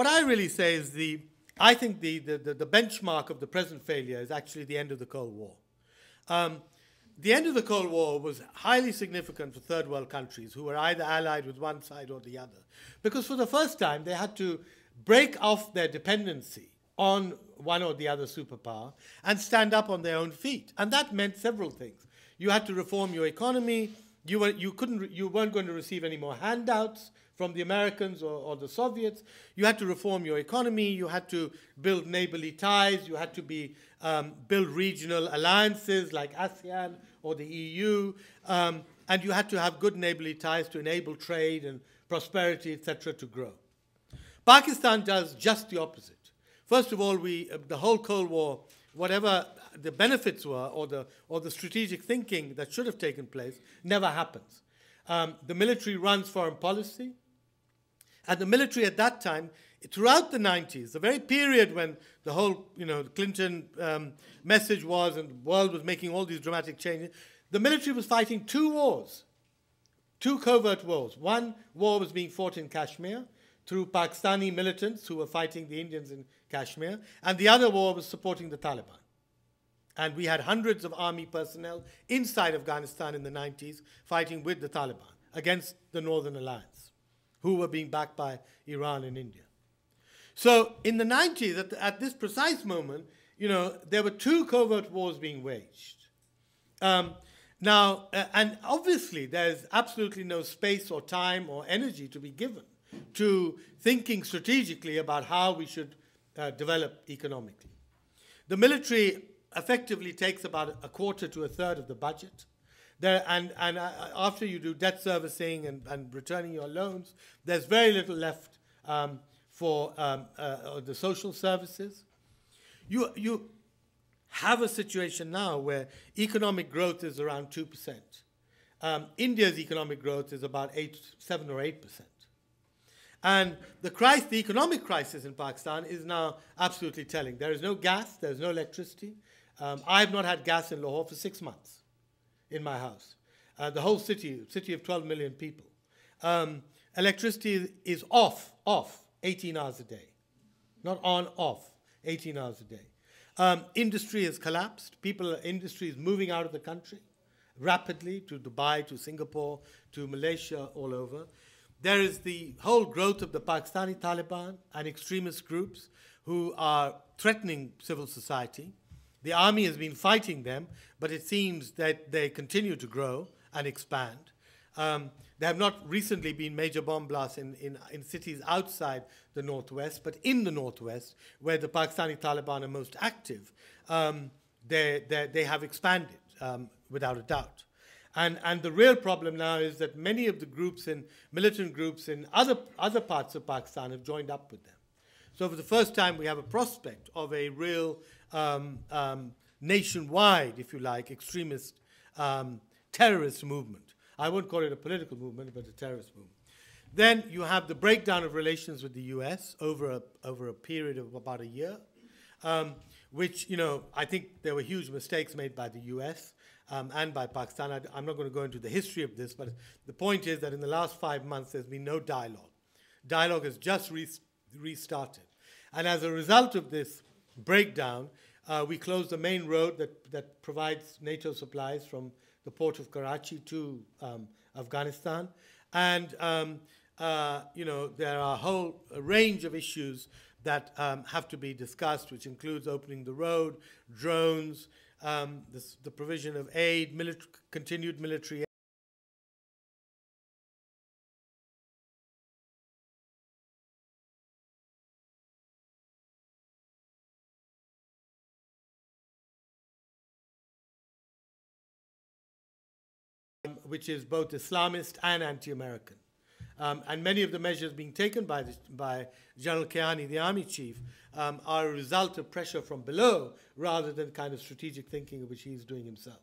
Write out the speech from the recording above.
what I really say is I think the benchmark of the present failure is actually the end of the Cold War. The end of the Cold War was highly significant for third world countries who were either allied with one side or the other, because for the first time they had to break off their dependency on one or the other superpower and stand up on their own feet. And that meant several things. You had to reform your economy. You weren't going to receive any more handouts from the Americans or the Soviets. You had to reform your economy. You had to build neighborly ties. You had to build regional alliances like ASEAN or the EU. And you had to have good neighborly ties to enable trade and prosperity, etc., to grow. Pakistan does just the opposite. First of all, the whole Cold War, whatever the benefits were or the strategic thinking that should have taken place, never happens. The military runs foreign policy. And the military at that time, throughout the 90s, the very period when the whole Clinton message was and the world was making all these dramatic changes, the military was fighting two wars, two covert wars. One war was being fought in Kashmir through Pakistani militants who were fighting the Indians in Kashmir, and the other war was supporting the Taliban. And we had hundreds of army personnel inside Afghanistan in the 90s fighting with the Taliban against the Northern Alliance, who were being backed by Iran and India. So in the 90s, at this precise moment, there were two covert wars being waged. And obviously there's absolutely no space or time or energy to be given to thinking strategically about how we should develop economically. The military effectively takes about a quarter to a third of the budget. After you do debt servicing and returning your loans, there's very little left for the social services. You have a situation now where economic growth is around 2%. India's economic growth is about 7 or 8%. And the economic crisis in Pakistan is now absolutely telling. There is no gas, there is no electricity. I have not had gas in Lahore for 6 months in my house. The whole city of 12 million people. Electricity is off, 18 hours a day. Not on, off, 18 hours a day. Industry has collapsed. Industry is moving out of the country rapidly to Dubai, to Singapore, to Malaysia, all over. There is the whole growth of the Pakistani Taliban and extremist groups who are threatening civil society. The army has been fighting them, but it seems that they continue to grow and expand. There have not recently been major bomb blasts in cities outside the northwest, but in the northwest, where the Pakistani Taliban are most active, they have expanded without a doubt. And the real problem now is that many of the militant groups in other parts of Pakistan have joined up with them. So for the first time, we have a prospect of a real nationwide, if you like, extremist terrorist movement. I won't call it a political movement, but a terrorist movement. Then you have the breakdown of relations with the US over a period of about a year, which, I think there were huge mistakes made by the US and by Pakistan. I'm not going to go into the history of this, but the point is that in the last 5 months, there's been no dialogue. Dialogue has just restarted. And as a result of this breakdown, we closed the main road that provides NATO supplies from the port of Karachi to Afghanistan. And, there are a whole range of issues that have to be discussed, which includes opening the road, drones, the provision of aid, continued military aid. Which is both Islamist and anti-American. And many of the measures being taken by General Kiani, the army chief, are a result of pressure from below rather than kind of strategic thinking which he's doing himself.